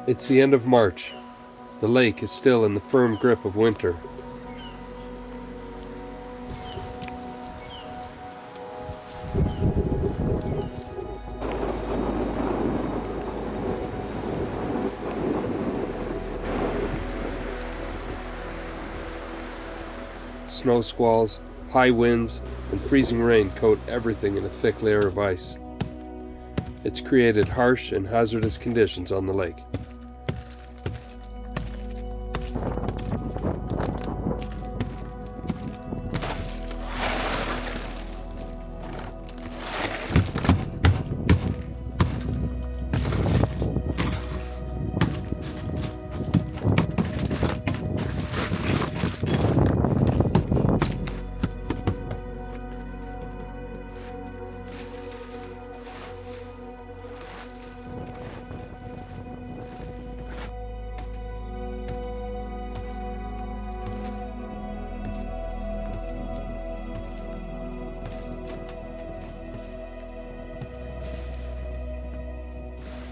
It's the end of March. The lake is still in the firm grip of winter. Snow squalls, high winds, and freezing rain coat everything in a thick layer of ice. It's created harsh and hazardous conditions on the lake.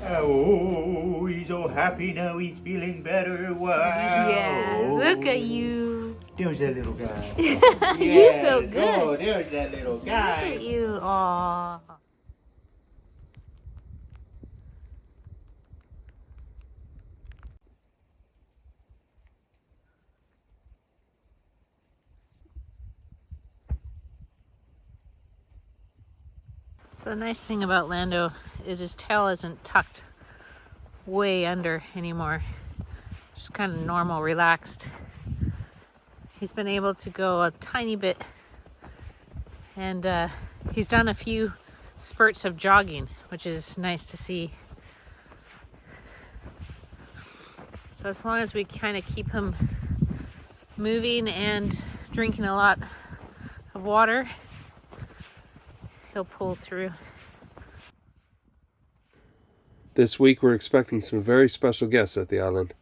Oh, he's so happy now, he's feeling better. Wow. Yeah, look at you. There's that little guy. You Yes. feel good. Oh, there's that little guy. Look at you. Aww. So the nice thing about Lando is his tail isn't tucked way under anymore. Just kind of normal, relaxed. He's been able to go a tiny bit, and he's done a few spurts of jogging, which is nice to see. So as long as we kind of keep him moving and drinking a lot of water, he'll pull through. This week we're expecting some very special guests at the island.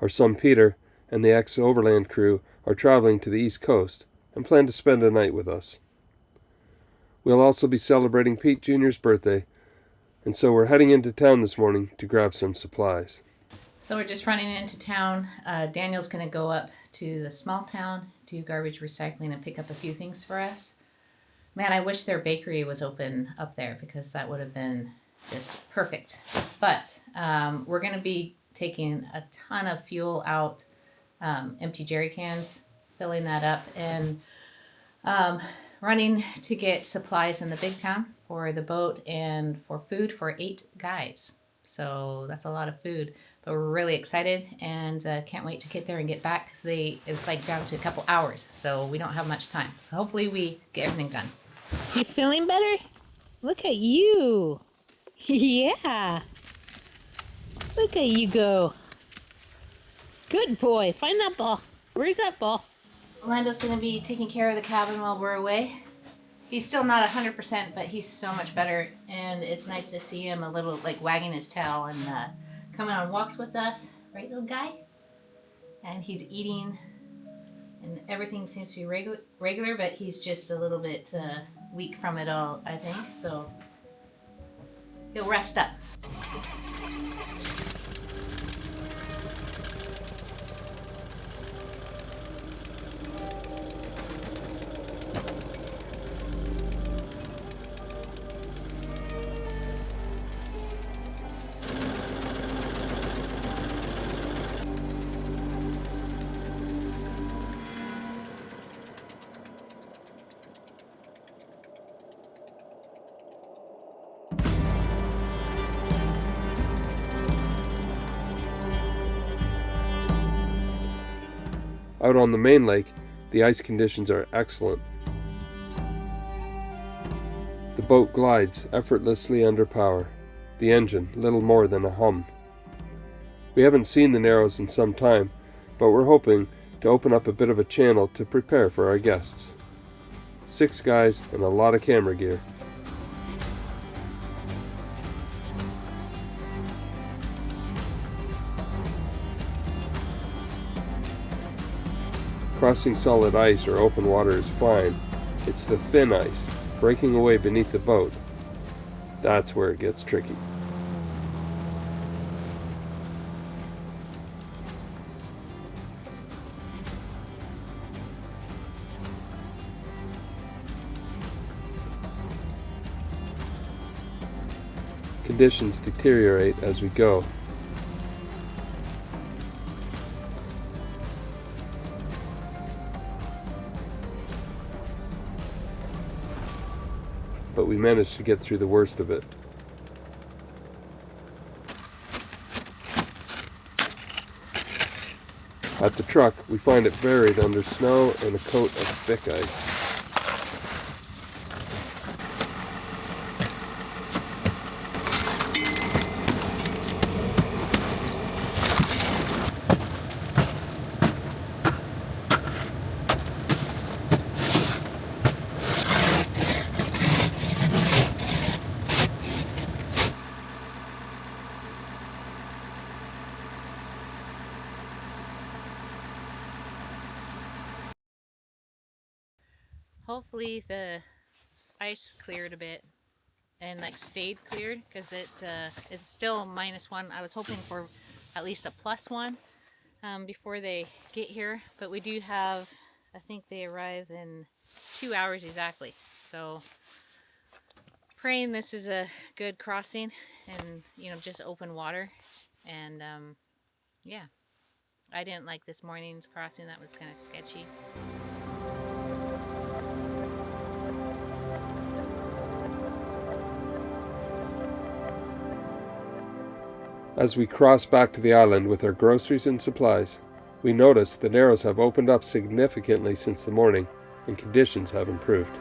Our son Peter and the X Overland crew are traveling to the East Coast and plan to spend a night with us. We'll also be celebrating Pete Jr.'s birthday, and so we're heading into town this morning to grab some supplies. So we're just running into town. Daniel's going to go up to the small town, do garbage recycling, and pick up a few things for us. Man, I wish their bakery was open up there because that would have been just perfect. But we're going to be taking a ton of fuel out, empty jerry cans, filling that up, and running to get supplies in the big town for the boat and for food for 8 guys. So that's a lot of food. But we're really excited and can't wait to get there and get back because it's like down to a couple hours. So we don't have much time. So hopefully we get everything done. You feeling better? Look at you. Yeah. Look at you go. Good boy. Find that ball. Where's that ball? Lando's going to be taking care of the cabin while we're away. He's still not 100%, but he's so much better. And it's nice to see him a little like wagging his tail and coming on walks with us. Right, little guy? And he's eating. And everything seems to be regular, but he's just a little bit weak from it all, I think. So he'll rest up. Out on the main lake, the ice conditions are excellent. The boat glides effortlessly under power, the engine little more than a hum. We haven't seen the Narrows in some time, but we're hoping to open up a bit of a channel to prepare for our guests. 6 guys and a lot of camera gear. Crossing solid ice or open water is fine. It's the thin ice, breaking away beneath the boat. That's where it gets tricky. conditions deteriorate as we go. But we managed to get through the worst of it. At the truck, we find it buried under snow and a coat of thick ice. Hopefully the ice cleared a bit and like stayed cleared, because it is still -1. I was hoping for at least a +1 before they get here, but we do have, I think they arrive in 2 hours exactly. So praying this is a good crossing and, you know, just open water. And yeah, I didn't like this morning's crossing. That was kind of sketchy. As we cross back to the island with our groceries and supplies, we notice the narrows have opened up significantly since the morning and conditions have improved.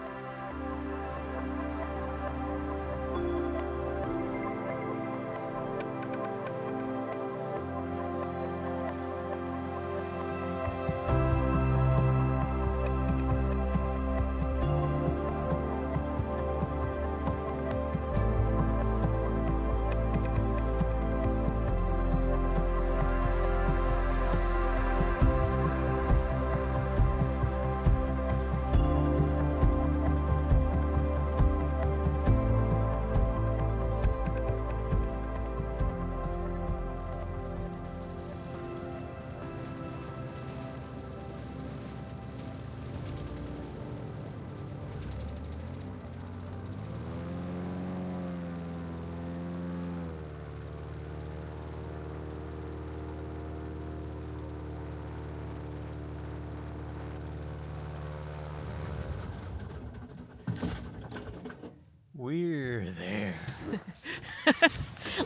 We're there.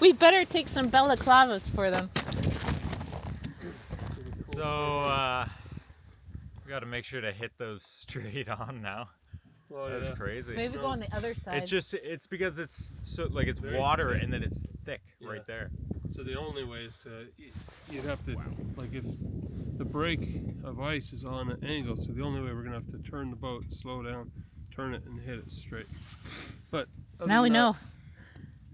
We better take some balaclavas for them. So, we gotta make sure to hit those straight on now. Well, That's crazy. Maybe go on the other side. It's because it's so, like, it's Very water thick. and then it's thick Yeah. right there. So the only way is to, you'd have to, like if the break of ice is on an angle, so the only way we're going to have to turn the boat, slow down, turn it and hit it straight. But Now we know.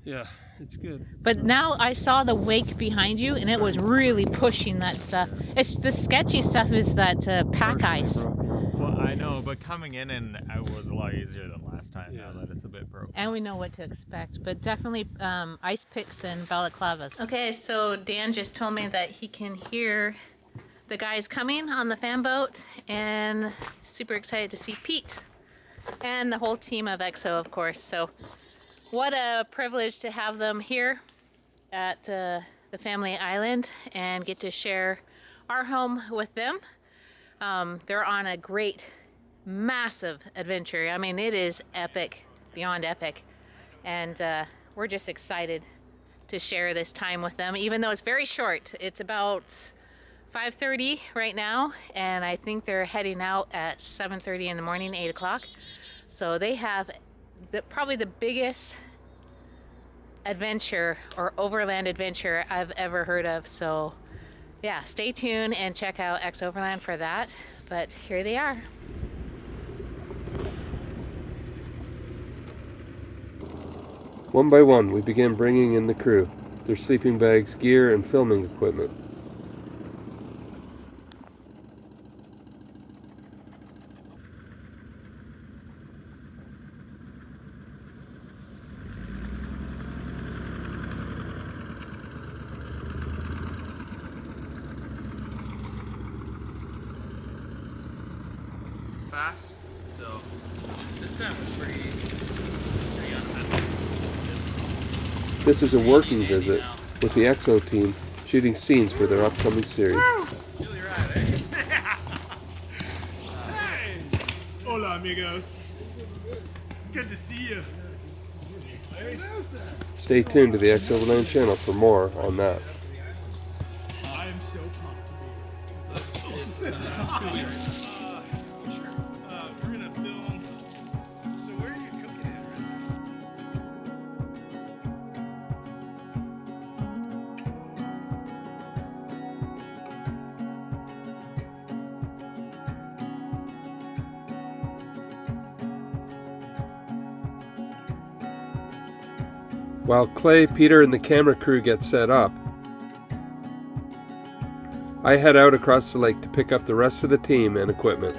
Yeah, it's good. But now I saw the wake behind you, and it was really pushing that stuff. It's the sketchy stuff is that pack ice. Well, I know, but coming in and out was a lot easier than last time. Yeah. Now that it's a bit broken. And we know what to expect, but definitely ice picks and balaclavas. Okay, so Dan just told me that he can hear the guys coming on the fan boat, and super excited to see Pete and the whole team of XO, of course. So what a privilege to have them here at the family island and get to share our home with them. They're on a great, massive adventure. I mean, it is epic, beyond epic. And we're just excited to share this time with them, even though it's very short. It's about 5:30 right now, and I think they're heading out at 7:30 in the morning, 8 o'clock. So they have probably the biggest adventure or overland adventure I've ever heard of. So yeah, stay tuned and check out X Overland for that. But here they are. One by one, we begin bringing in the crew, their sleeping bags, gear, and filming equipment. Fast, so this time was pretty uneventful. This is a working visit with the XO team shooting scenes for their upcoming series. Really right, eh? Hey! Hola, amigos. Good to see you. Stay tuned to the X Overland channel for more on that. I am so pumped to be here. We're gonna film. So where are you cooking at right now? While Clay, Peter, and the camera crew get set up, I head out across the lake to pick up the rest of the team and equipment.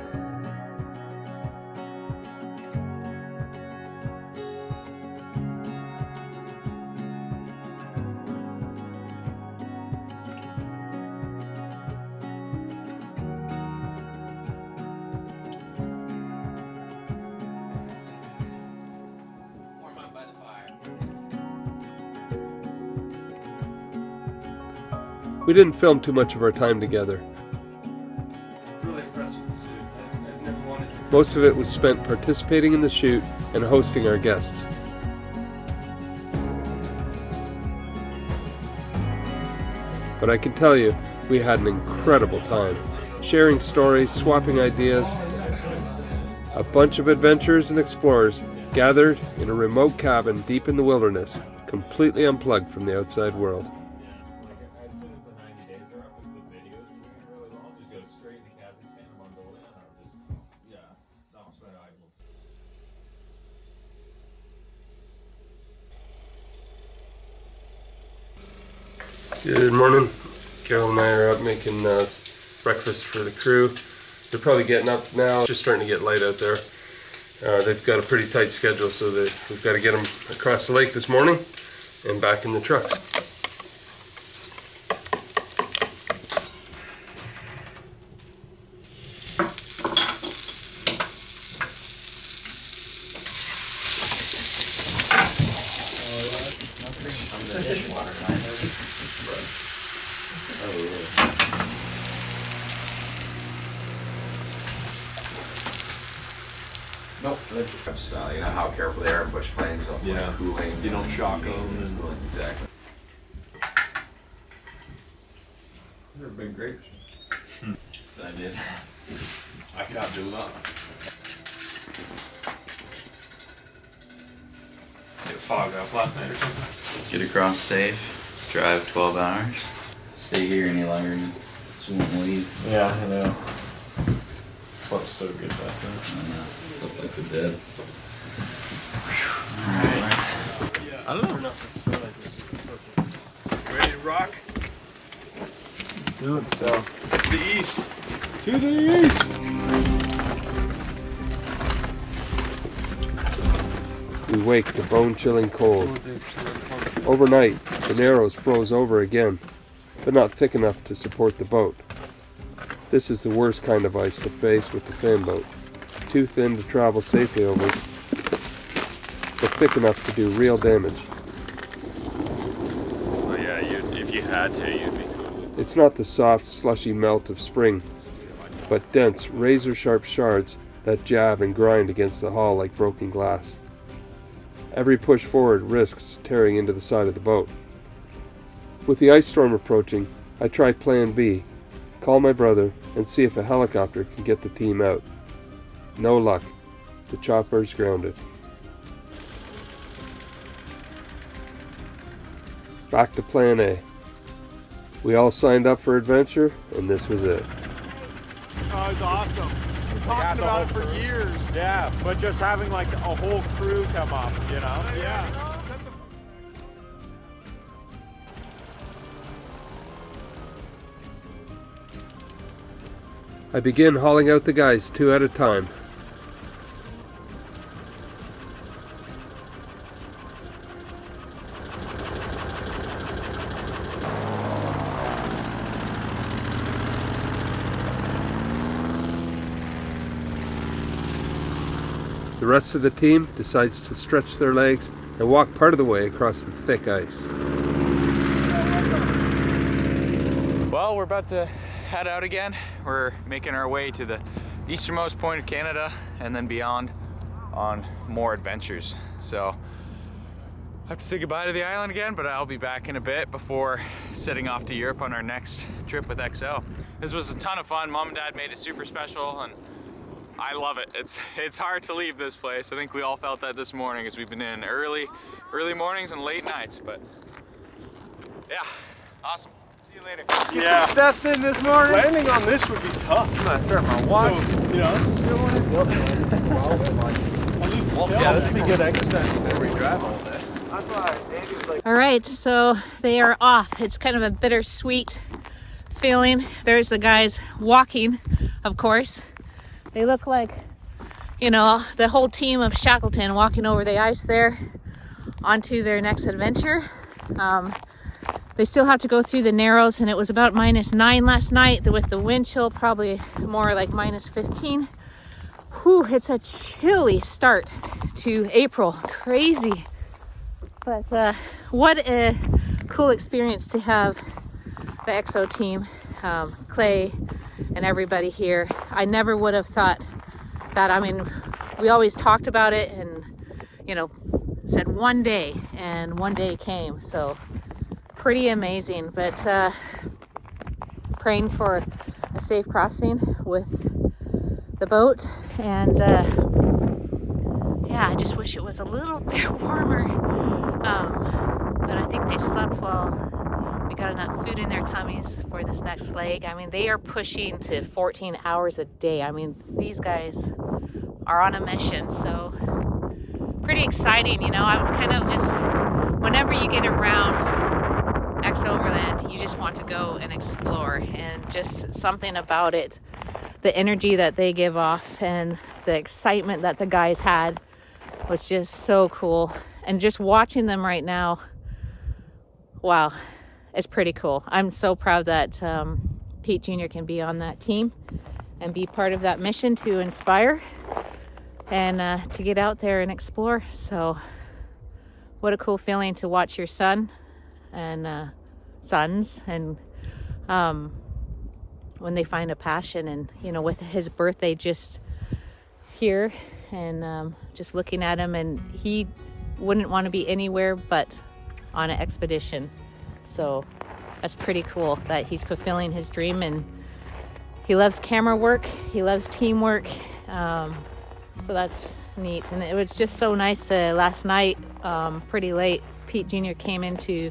We didn't film too much of our time together. Really impressed with the suit. I've never wanted to. Most of it was spent participating in the shoot and hosting our guests. But I can tell you, we had an incredible time, sharing stories, swapping ideas. A bunch of adventurers and explorers gathered in a remote cabin deep in the wilderness, completely unplugged from the outside world. As soon as the 90 days are up with the videos, we can really well just go straight to Kazakhstan and Mongolia, or just, that's what I will. Good morning. Carol and I are up making breakfast for the crew. They're probably getting up now. It's just starting to get light out there. They've got a pretty tight schedule, so that we've got to get them across the lake this morning and back in the trucks. Nope. Style, you know how careful they are in bush planes, so Yeah. cooling. You don't shock them and cooling, exactly. They're big grapes. So I did. I can't do that. Get fogged up last night or something. Get across safe, drive 12 hours, stay here any longer and just won't leave. Yeah, I know. Slept so good last night. I know, slept like the dead. I don't know. Ready to rock? Doing so. To the east. To the east! We wake to bone-chilling cold. Overnight, the Narrows froze over again, but not thick enough to support the boat. This is the worst kind of ice to face with the fan boat. Too thin to travel safely over, but thick enough to do real damage. Oh yeah, if you had to, you'd be cool. It's not the soft, slushy melt of spring, but dense, razor-sharp shards that jab and grind against the hull like broken glass. Every push forward risks tearing into the side of the boat. With the ice storm approaching, I try Plan B, call my brother, and see if a helicopter can get the team out. No luck. The chopper is grounded. Back to Plan A. We all signed up for adventure, and this was it. Oh, it was awesome. We've been talking about it for years. Yeah, but just having like a whole crew come up, you know? Yeah. I begin hauling out the guys 2 at a time. The rest of the team decides to stretch their legs and walk part of the way across the thick ice. Well, we're about to head out again. We're making our way to the easternmost point of Canada and then beyond on more adventures. So I have to say goodbye to the island again, but I'll be back in a bit before setting off to Europe on our next trip with XO. This was a ton of fun. Mom and Dad made it super special and I love it. It's hard to leave this place. I think we all felt that this morning as we've been in early mornings and late nights, but yeah, awesome. See you later. Get some steps in this morning. Landing on this would be tough. I'm gonna start my walk. So, you know, yeah, this would be good exercise before we drive all day. that's why Andy was like, All right, so they are off. It's kind of a bittersweet feeling. There's the guys walking, of course. They look like, you know, the whole team of Shackleton walking over the ice there onto their next adventure. They still have to go through the Narrows, and it was about -9 last night with the wind chill, probably more like -15. Whew, it's a chilly start to April. Crazy. But what a cool experience to have the XO team, Clay and everybody here. I never would have thought that. I mean, we always talked about it and, you know, said one day, and one day came. So pretty amazing, but praying for a safe crossing with the boat. And yeah, I just wish it was a little bit warmer. But I think they slept well. We got enough food in their tummies for this next leg. I mean, they are pushing to 14 hours a day. I mean, these guys are on a mission, so pretty exciting. You know, I was kind of just, whenever you get around X Overland, you just want to go and explore, and just something about it, the energy that they give off and the excitement that the guys had was just so cool. And just watching them right now, wow, it's pretty cool. I'm so proud that Pete Jr. can be on that team and be part of that mission to inspire and to get out there and explore. So what a cool feeling to watch your son and sons, and when they find a passion. And, you know, with his birthday just here, and just looking at him, and he wouldn't want to be anywhere but on an expedition. So that's pretty cool that he's fulfilling his dream, and he loves camera work, he loves teamwork, so that's neat. And it was just so nice last night, pretty late, Pete Jr. came into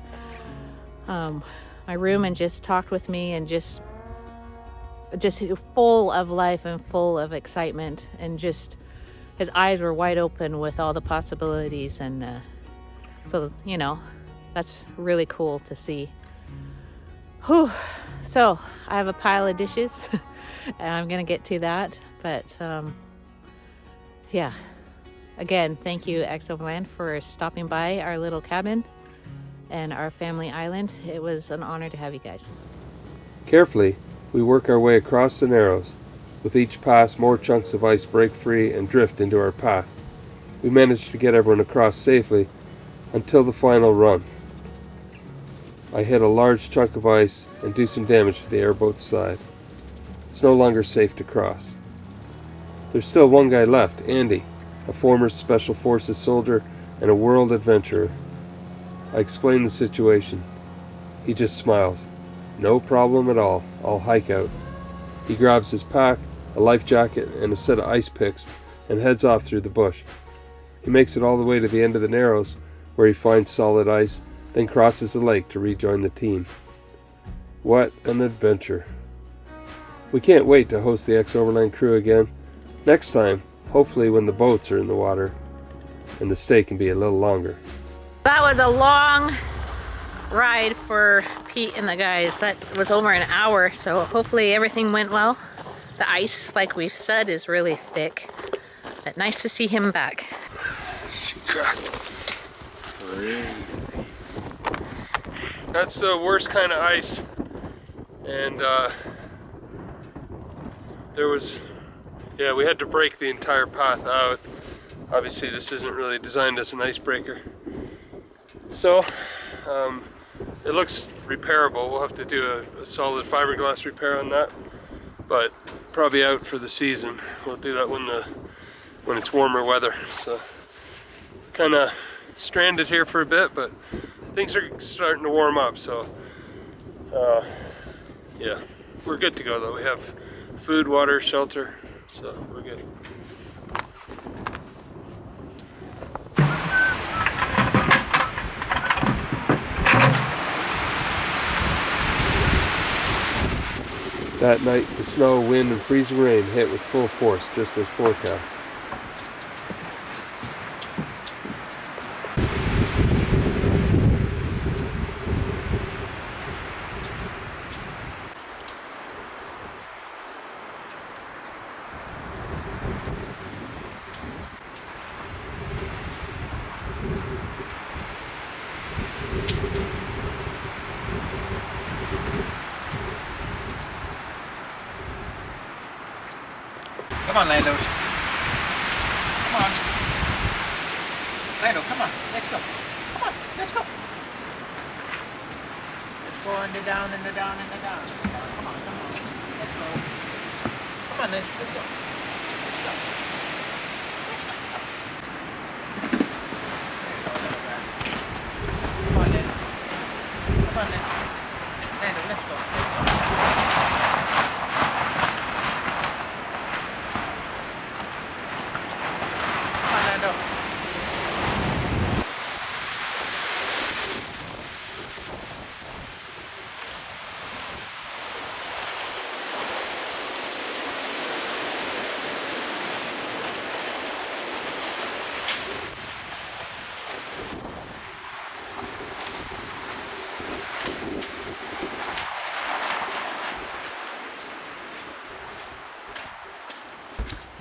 my room and just talked with me, and just full of life and full of excitement, and just his eyes were wide open with all the possibilities. And so, you know, that's really cool to see. Whew. So I have a pile of dishes and I'm gonna get to that, but yeah, again, thank you X Overland for stopping by our little cabin and our family island. It was an honor to have you guys. Carefully, we work our way across the Narrows. With each pass, more chunks of ice break free and drift into our path. We manage to get everyone across safely until the final run. I hit a large chunk of ice and do some damage to the airboat's side. It's no longer safe to cross. There's still one guy left, Andy, a former Special Forces soldier and a world adventurer. I explain the situation. He just smiles. No problem at all, I'll hike out. He grabs his pack, a life jacket, and a set of ice picks, and heads off through the bush. He makes it all the way to the end of the Narrows, where he finds solid ice, then crosses the lake to rejoin the team. What an adventure. We can't wait to host the X Overland crew again. Next time, hopefully when the boats are in the water, and the stay can be a little longer. That was a long ride for Pete and the guys. That was over an hour, so hopefully everything went well. The ice, like we've said, is really thick, but nice to see him back. She cracked. That's the worst kind of ice, and we had to break the entire path out. Obviously this isn't really designed as an icebreaker, So, it looks repairable. We'll have to do a solid fiberglass repair on that, but probably out for the season. We'll do that when it's warmer weather. So, kind of stranded here for a bit, but things are starting to warm up. So, yeah, we're good to go though. We have food, water, shelter, so we're good. That night, the snow, wind, and freezing rain hit with full force, just as forecast. Come on, Lando. Come on. Lando, come on. Let's go. Come on. Let's go. Let's go in the down, in the down, in the down. Come on, come on. Let's go. Come on, let's go. Let's go. Come on, Lando. Come on, Lando. Lando, let's go.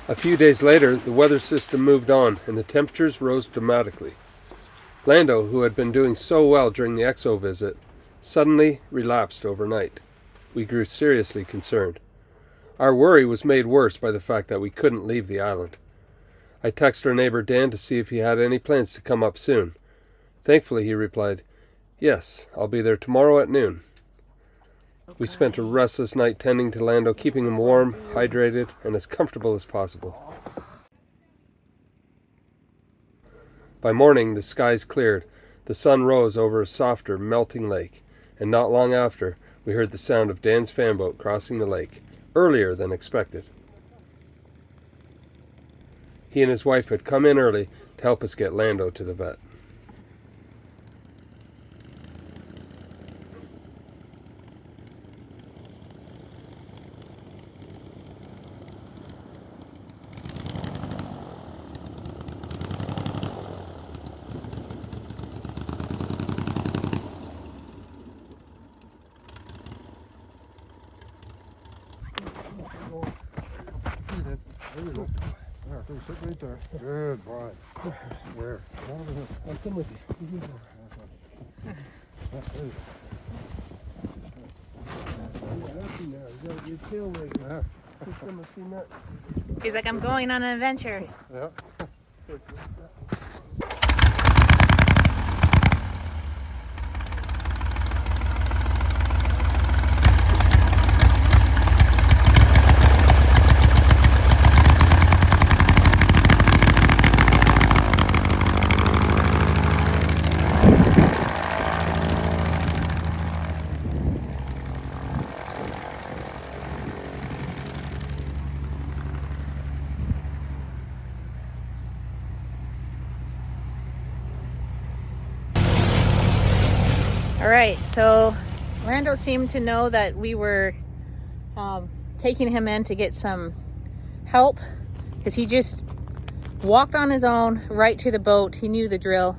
A few days later, the weather system moved on and the temperatures rose dramatically. Lando, who had been doing so well during the XO visit, suddenly relapsed overnight. We grew seriously concerned. Our worry was made worse by the fact that we couldn't leave the island. I texted our neighbor Dan to see if he had any plans to come up soon. Thankfully, he replied, "Yes, I'll be there tomorrow at noon." We spent a restless night tending to Lando, keeping him warm, hydrated, and as comfortable as possible. By morning, the skies cleared, the sun rose over a softer, melting lake, and not long after, we heard the sound of Dan's fan boat crossing the lake, earlier than expected. He and his wife had come in early to help us get Lando to the vet. Sit right there. Good boy. Where? I'll come with you. Your tail right now. He's like, I'm going on an adventure. Yeah. All right, so Lando seemed to know that we were taking him in to get some help, because he just walked on his own right to the boat. He knew the drill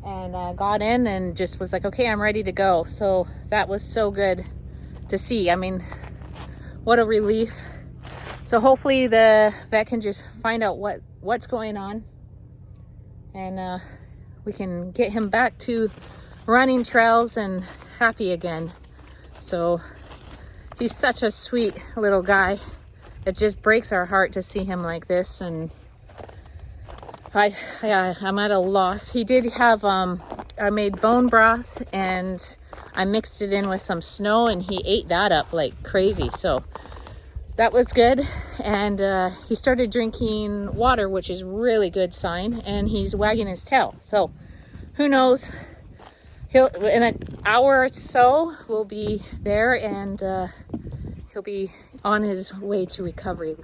and got in and just was like, okay, I'm ready to go. So that was so good to see. I mean, what a relief. So hopefully the vet can just find out what's going on, and we can get him back to running trails and happy again. So he's such a sweet little guy. It just breaks our heart to see him like this, and I'm at a loss. He did have, I made bone broth and I mixed it in with some snow and he ate that up like crazy. So that was good. And he started drinking water, which is really good sign. And he's wagging his tail. So who knows? He'll, in an hour or so, we'll be there and he'll be on his way to recovery.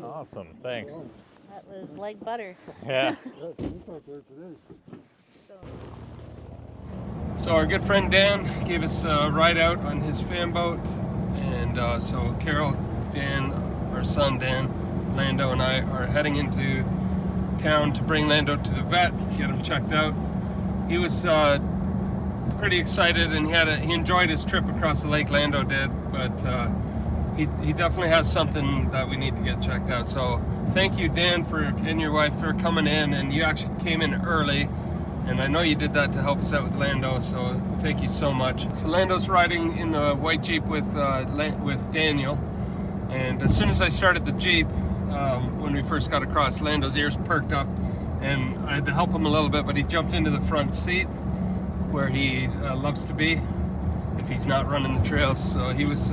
Awesome, thanks. That was like butter. Yeah. So our good friend Dan gave us a ride out on his fan boat, and so Carol, Dan, our son Dan, Lando, and I are heading into town to bring Lando to the vet, get him checked out. He was pretty excited, and he enjoyed his trip across the lake. Lando did, but he definitely has something that we need to get checked out. So thank you, Dan, and your wife for coming in, and you actually came in early. And I know you did that to help us out with Lando, so thank you so much. So Lando's riding in the white Jeep with Daniel, and as soon as I started the Jeep, when we first got across, Lando's ears perked up, and I had to help him a little bit, but he jumped into the front seat where he loves to be if he's not running the trails. So he was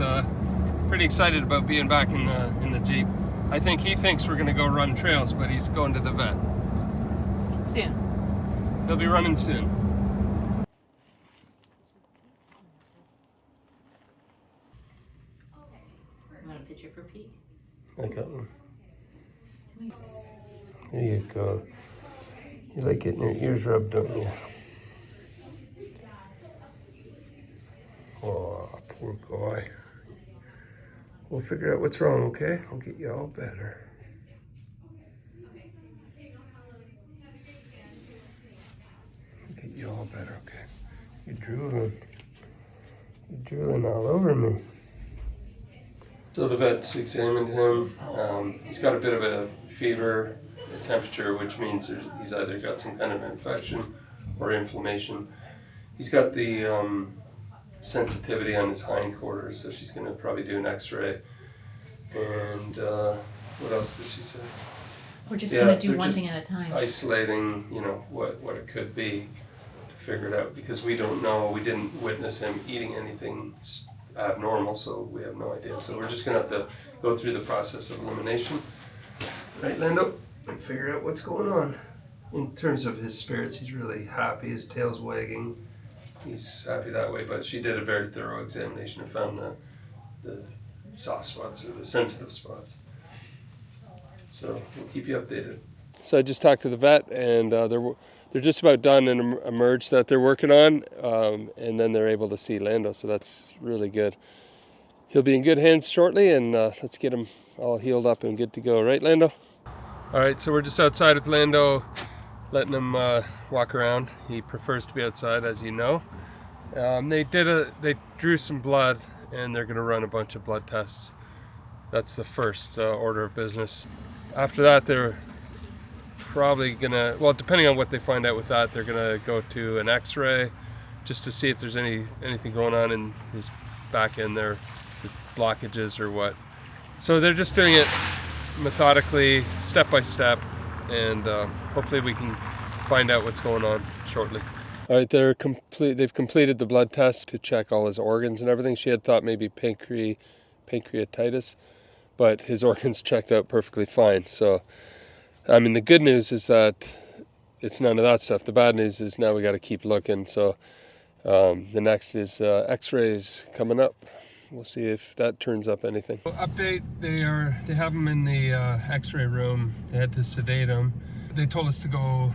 pretty excited about being back in the Jeep. I think he thinks we're gonna go run trails, but he's going to the vet. Soon. He'll be running soon. You want a picture for Pete? I got one. There you go. You like getting your ears rubbed, don't you? Oh, poor guy. We'll figure out what's wrong, okay? I'll get you all better. Get you all better, okay? You're drooling. You're drooling all over me. So the vets examined him. He's got a bit of a fever, a temperature, which means he's either got some kind of infection or inflammation. He's got the sensitivity on his hindquarters, so she's going to probably do an X-ray. And what else did she say? We're just going to do one thing at a time. Isolating, what it could be to figure it out, because we don't know. We didn't witness him eating anything abnormal, so we have no idea. So we're just going to have to go through the process of elimination. Right, Lando? And figure out what's going on. In terms of his spirits, he's really happy. His tail's wagging. He's happy that way, but she did a very thorough examination and found the soft spots or the sensitive spots. So we'll keep you updated. So I just talked to the vet, and they're just about done in a merge that they're working on, and then they're able to see Lando, so that's really good. He'll be in good hands shortly, and let's get him all healed up and good to go. Right, Lando? All right, so we're just outside with Lando, letting him walk around. He prefers to be outside, as you know. They drew some blood, and they're going to run a bunch of blood tests. That's the first order of business. After that, they're probably gonna, well, depending on what they find out with that, they're gonna go to an X-ray just to see if there's anything going on in his back end there, his blockages or what. So they're just doing it methodically, step by step, and hopefully we can find out what's going on shortly. All right, they've completed the blood test to check all his organs and everything. She had thought maybe pancreatitis, but his organs checked out perfectly fine. So, I mean, the good news is that it's none of that stuff. The bad news is now we got to keep looking. So the next is X-rays coming up. We'll see if that turns up anything. Update: they have him in the X-ray room. They had to sedate him. They told us to go,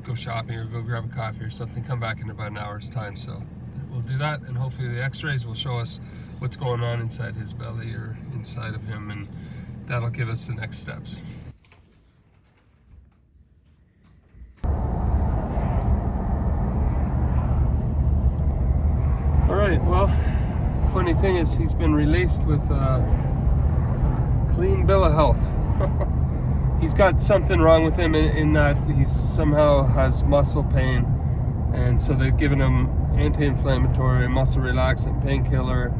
go shopping or go grab a coffee or something. Come back in about an hour's time. So we'll do that, and hopefully the X-rays will show us what's going on inside his belly or inside of him, and that'll give us the next steps. All right. Well, funny thing is he's been released with a clean bill of health. He's got something wrong with him in that he somehow has muscle pain, and so they've given him anti-inflammatory, muscle relaxant, painkiller,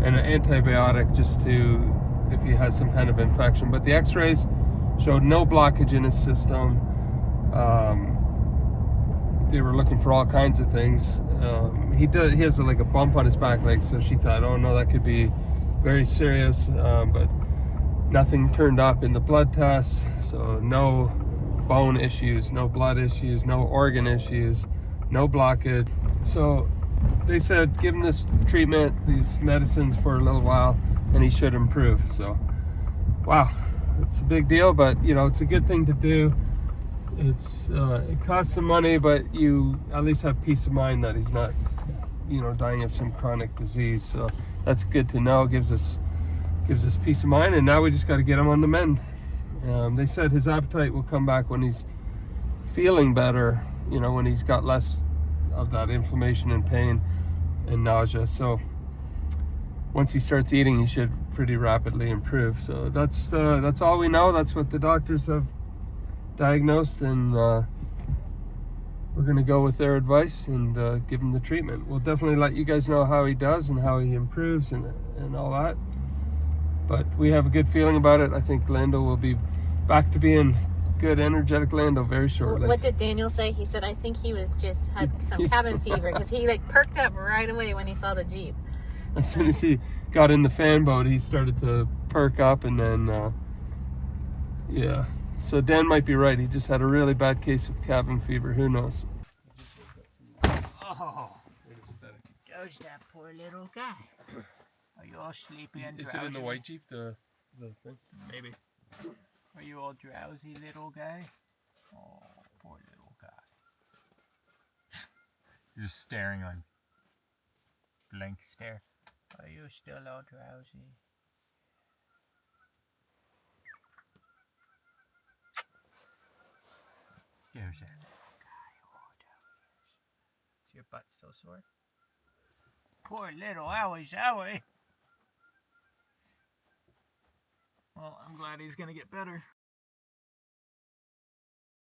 and an antibiotic just to, if he has some kind of infection. But the X-rays showed no blockage in his system. They were looking for all kinds of things. He has like a bump on his back leg, so she thought, oh no, that could be very serious, but nothing turned up in the blood tests, so no bone issues, no blood issues, no organ issues, no blockage. So they said give him this treatment, these medicines for a little while, and he should improve. So wow, it's a big deal, but it's a good thing to do. It costs some money, but you at least have peace of mind that he's not dying of some chronic disease. So that's good to know. Gives us peace of mind, and now we just got to get him on the mend. They said his appetite will come back when he's feeling better, when he's got less of that inflammation and pain and nausea. So once he starts eating, he should pretty rapidly improve. So that's all we know. That's what the doctors have diagnosed, and we're going to go with their advice and give him the treatment. We'll definitely let you guys know how he does and how he improves and all that. But we have a good feeling about it. I think Lando will be back to being good, energetic Lando very shortly. What did Daniel say? He said, I think he was had some cabin fever, because he perked up right away when he saw the Jeep. As soon as he got in the fan boat, he started to perk up, and then, yeah. So Dan might be right. He just had a really bad case of cabin fever. Who knows? Oh, gosh, that poor little guy. Are you all sleepy and drowsy? Is it in the white Jeep, the thing? Maybe. Are you all drowsy, little guy? Oh, poor little guy. You're just staring on Blank stare. Are you still all drowsy? There's that little guy. Oh, there he is. Is your butt still sore? Poor little owie. Well, I'm glad he's gonna get better.